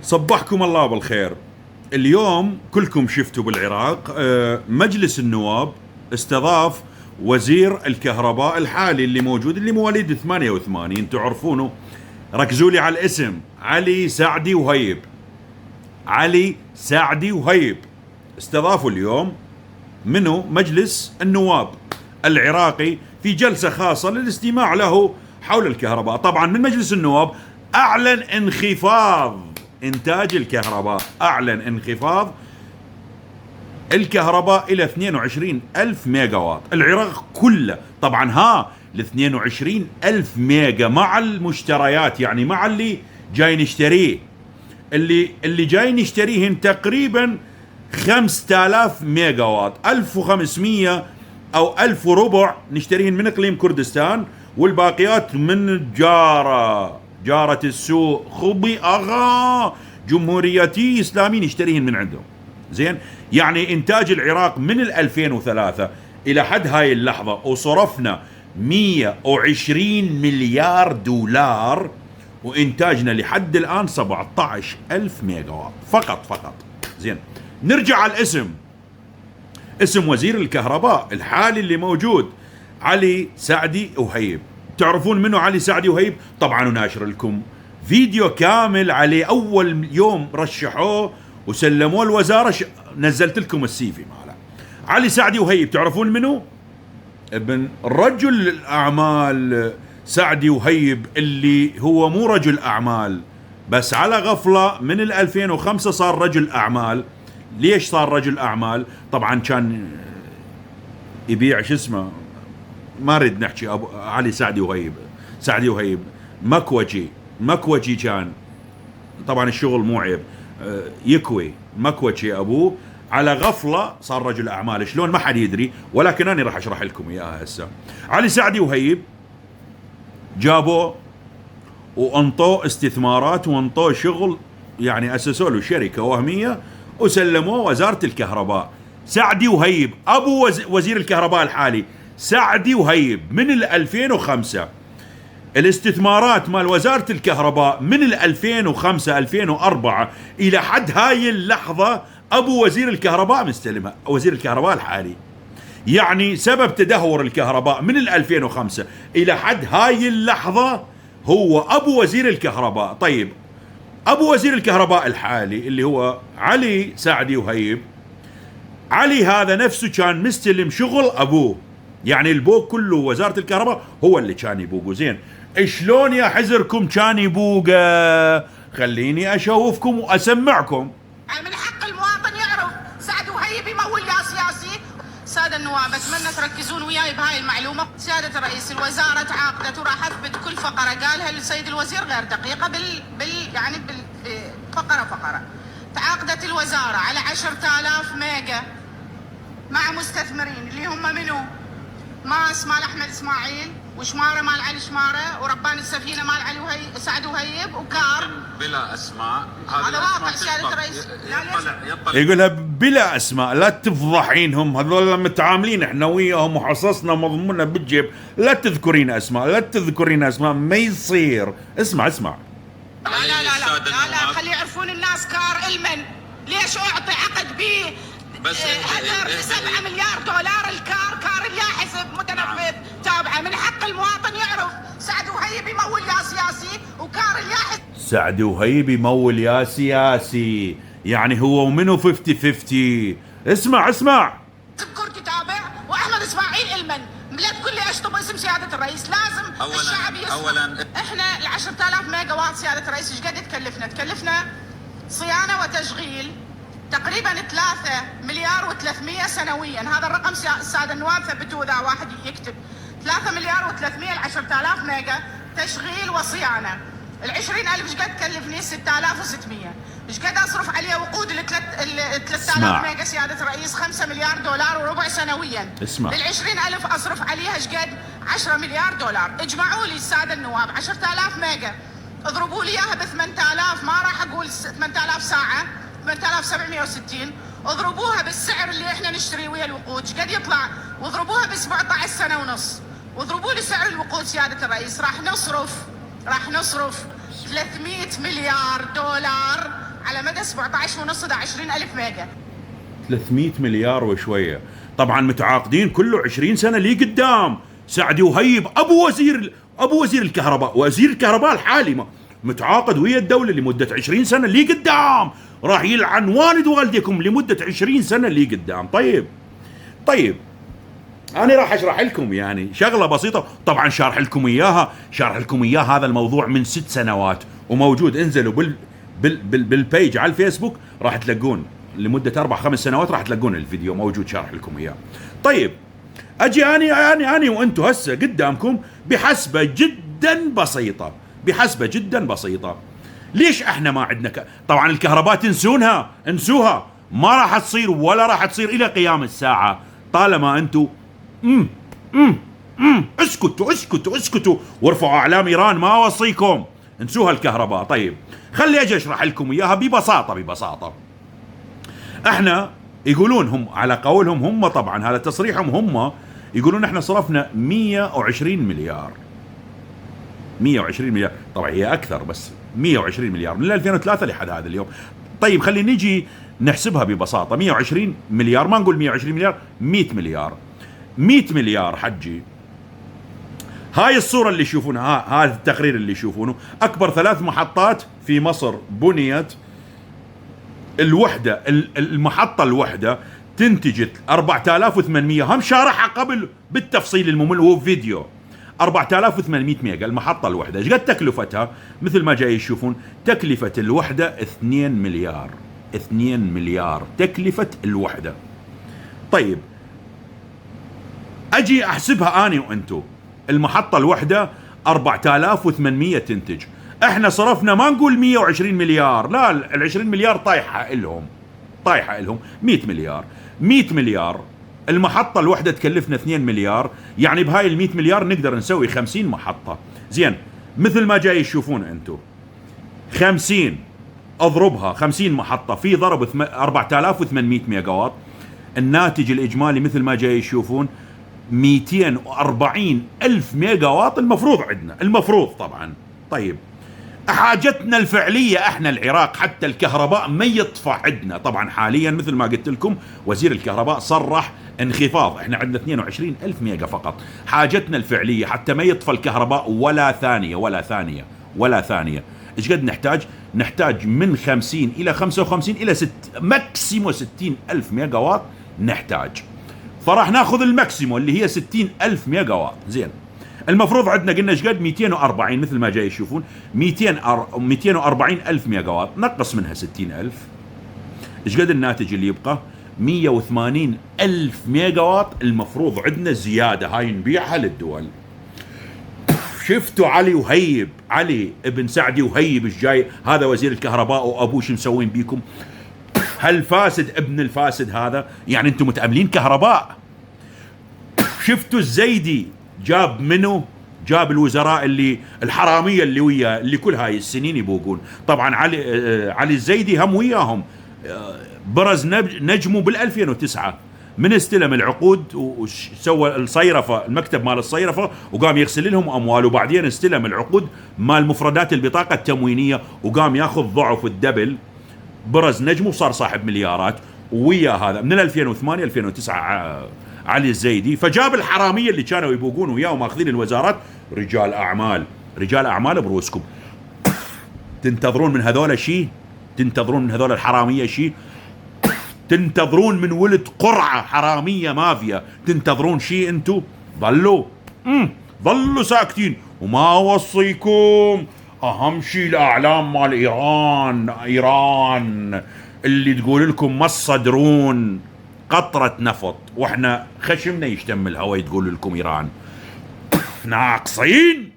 صبحكم الله بالخير. اليوم كلكم شفتوا بالعراق مجلس النواب استضاف وزير الكهرباء الحالي اللي موجود، اللي مواليد 88 تعرفونه. ركزوا لي على الاسم، علي سعدي وهيب. علي سعدي وهيب استضافوا اليوم منه مجلس النواب العراقي في جلسة خاصة للاستماع له حول الكهرباء. طبعا من مجلس النواب أعلن انخفاض إنتاج الكهرباء، أعلن انخفاض الكهرباء إلى 22 ألف ميجا واط. العراق كله طبعا ال 22 ألف ميجا مع المشتريات، يعني مع اللي جاي نشتريه، اللي جاي نشتريهن تقريبا 5000 ميجا واط، 1500 أو 1000 وربع نشتريهن من إقليم كردستان، والباقيات من جارة السوق خبي أغا جمهوريتي إسلامي نشتريهن من عندهم. زين، يعني إنتاج العراق من 2003 إلى حد هاي اللحظة وصرفنا 120 مليار دولار، وإنتاجنا لحد الآن 17 ألف ميجا واط فقط. زين، نرجع على الاسم. اسم وزير الكهرباء الحالي اللي موجود علي سعدي وهيب. تعرفون منه علي سعدي وهيب؟ طبعا ناشر لكم فيديو كامل عليه أول يوم رشحوه وسلموه الوزارة، نزلت لكم السيفي ماله. علي سعدي وهيب تعرفون منه؟ ابن رجل الأعمال سعدي وهيب، اللي هو مو رجل أعمال بس على غفلة من 2005 صار رجل أعمال. ليش صار رجل أعمال؟ طبعا كان يبيع شو اسمه، ما نريد نحكي علي سعدي وهيب مكوجي كان. طبعا الشغل مو عيب، يكوي مكوجي أبوه. على غفلة صار رجل أعمال، شلون ما حد يدري، ولكن أنا راح أشرح لكم إياها هسه. علي سعدي وهيب جابوه وانطوه استثمارات وانطوه شغل، يعني أسسوا له شركة وهمية وسلموه وزارة الكهرباء. سعدي وهيب أبو وزير الكهرباء الحالي، سعدي وهيب من 2005. الاستثمارات مال وزارة الكهرباء من 2005 2004 إلى حد هاي اللحظة أبو وزير الكهرباء مستلمها، وزير الكهرباء الحالي. يعني سبب تدهور الكهرباء من 2005 إلى حد هاي اللحظة هو أبو وزير الكهرباء. طيب، أبو وزير الكهرباء الحالي اللي هو علي سعدي وهيب، علي هذا نفسه كان مستلم شغل أبوه، يعني البوق كله وزارة الكهرباء هو اللي كان يبوقه. زين، شلون يا حزركم كان يبوقه؟ خليني أشوفكم وأسمعكم. من حق المواطن يعرف سعد وهيب يمول يا سياسي. سادة النواب، أتمنى تركزون وياي بهاي المعلومة. سيادة رئيس الوزارة تعاقدت وراح أثبت كل فقرة قالها السيد الوزير غير دقيقة يعني فقرة. تعاقدت الوزارة على 10,000 ميجا مع مستثمرين اللي هم منو؟ ماس مال أحمد إسماعيل، وشمارة مال علي شمارة، وربان السفينة مال علي سعد وهيب، وكار بلا أسماء. هذا واقع سيادة الرئيس. يقولها بلا اسماء، لا تفضحينهم، هذول متعاملين احنا وياهم وحصصنا مضموننا بالجيب، لا تذكرين اسماء، ما يصير. اسمع لا خلي يعرفون الناس كار المن. ليش اعطي عقد بيه بس 7 مليار دولار كار الياحسب متنفذ تابعه. من حق المواطن يعرف سعد وهيب يمول يا سياسي، وكار الياحسب سعد وهيب يمول يا سياسي، يعني هو ومنه 50-50. اسمع كركي تابع، واحمد اسماعيل المن. لا تقول لي اشطب اسم سياده الرئيس، لازم الشعب يسمع. اولا احنا ال 10,000 ميجا واط سياده الرئيس ايش قد تكلفنا صيانه وتشغيل تقريبا 3 مليار و300 سنويا. هذا الرقم الساده النواب ثبتوه، اذا واحد يكتب 3 مليار و300 ل 10,000 ميجا تشغيل وصيانه. ال 20,000 ايش قد تكلفني؟ 6,600. ايش قد اصرف عليه وقود ال 3,000 ميجا سياده الرئيس؟ 5 مليار دولار وربع سنويا. اسمع، ال 20,000 اصرف عليها ايش قد؟ 10 مليار دولار. اجمعوا لي الساده النواب 10,000 ميجا اضربوا لي اياها ب 8,000، ما راح اقول 8,000 ساعه، 8,760. اضربوها بالسعر اللي احنا نشتري ويا الوقود ايش قد يطلع، واضربوها ب 17 سنه ونص، واضربوا لي سعر الوقود سياده الرئيس. راح نصرف 300 مليار دولار على مدى 17.5 إلى 20,000 ميجا. 300 مليار وشويه. طبعا متعاقدين كله 20 سنه لي قدام. سعدي وهيب ابو وزير الكهرباء، وزير الكهرباء الحالي متعاقد ويا الدوله لمده 20 سنه لي قدام، راح يلعن والد والديكم لمده 20 سنه لي قدام. طيب انا راح اشرح لكم يعني شغله بسيطه، طبعا شارح لكم اياها هذا الموضوع من 6 سنوات وموجود. انزلوا بالبيج على الفيسبوك راح تلقون لمده 4-5 سنوات، راح تلقون الفيديو موجود شارح لكم اياه. طيب اجي اني وانتم هسه قدامكم بحسبه جدا بسيطه. ليش احنا ما عندنا طبعا الكهرباء انسوها، ما راح تصير ولا راح تصير الى قيام الساعه طالما انتم اسكتوا وارفعوا اعلام ايران، ما اوصيكم انسوها الكهرباء. طيب خلي اجي اشرح لكم اياها ببساطه. احنا يقولون هم على قولهم هم، طبعا هذا تصريحهم هم، يقولون احنا صرفنا 120 مليار. طبعا هي اكثر، بس 120 مليار من 2003 لحد هذا اليوم. طيب خلينا نجي نحسبها ببساطه. 120 مليار، ما نقول 120 مليار، 100 مليار حجي. هاي الصورة اللي يشوفونها، هذا التقرير اللي يشوفونه، أكبر 3 محطات في مصر بنيت. المحطة الوحدة تنتجت 4800، هم شارحها قبل بالتفصيل الممل وفيديو. 4800 ميجا المحطة الوحدة. ايش قد تكلفتها؟ مثل ما جاي يشوفون تكلفة الوحدة 2 مليار تكلفة الوحدة. طيب اجي احسبها اني وانتو، المحطة الوحدة 4800 تنتج، احنا صرفنا ما نقول 120 مليار، لا ال 20 مليار طايحة لهم 100 مليار. المحطة الوحدة تكلفنا 2 مليار، يعني بهاي ال 100 مليار نقدر نسوي 50 محطة. زين، مثل ما جاي تشوفون انتو 50 اضربها 50 محطة في ضرب 4800 ميجا واط، الناتج الاجمالي مثل ما جاي يشوفون 240 ألف ميجا واط المفروض عندنا، المفروض طبعا. طيب حاجتنا الفعلية احنا العراق حتى الكهرباء ما يطفى عندنا. طبعا حاليا مثل ما قلت لكم وزير الكهرباء صرح انخفاض، احنا عندنا 22 ألف ميجا فقط. حاجتنا الفعلية حتى ما يطفى الكهرباء ولا ثانية. ايش قد نحتاج؟ نحتاج من 50 الى 55 الى ماكسيمو 60 ألف ميجا واط نحتاج. فراح ناخذ الماكسيمو اللي هي 60 ألف ميجا واط. زين، المفروض عندنا قلنا ايش قد؟ 240 مثل ما جاي يشوفون، 240 ألف ميجا واط، نقص منها 60 ألف. ايش قد الناتج اللي يبقى؟ 180 ألف ميجا واط المفروض عندنا زيادة، هاي نبيعها للدول. شفتوا علي ابن سعدي وهيب ايش جاي؟ هذا وزير الكهرباء وابوه شو مسوين بيكم؟ هالفاسد ابن الفاسد هذا، يعني انتم متأملين كهرباء. شفتوا الزيدي جاب منه؟ جاب الوزراء اللي الحرامية اللي وياه اللي كل هاي السنين يبوقون. طبعا علي الزيدي هم وياهم، برز نجمه بال2009 من استلم العقود وسوى الصيرفة، المكتب مال الصيرفة، وقام يغسل لهم اموال، وبعدين استلم العقود مال مفردات البطاقة التموينية وقام ياخذ ضعف الدبل، برز نجمه وصار صاحب مليارات. ويا هذا من 2008 2009 علي الزيدي، فجاب الحرامية اللي كانوا يبوقون وياه وماخذين الوزارات رجال اعمال بروسكم. تنتظرون من هذول شيء؟ تنتظرون من هذول الحرامية شيء؟ تنتظرون من ولد قرعة حرامية مافيا تنتظرون شيء؟ انتو ظلوا ساكتين. وما اوصيكم اهم شيء الاعلام مال ايران اللي تقول لكم ما تصدرون قطرة نفط، واحنا خشمنا يشتم الهواء تقول لكم ايران. ناقصين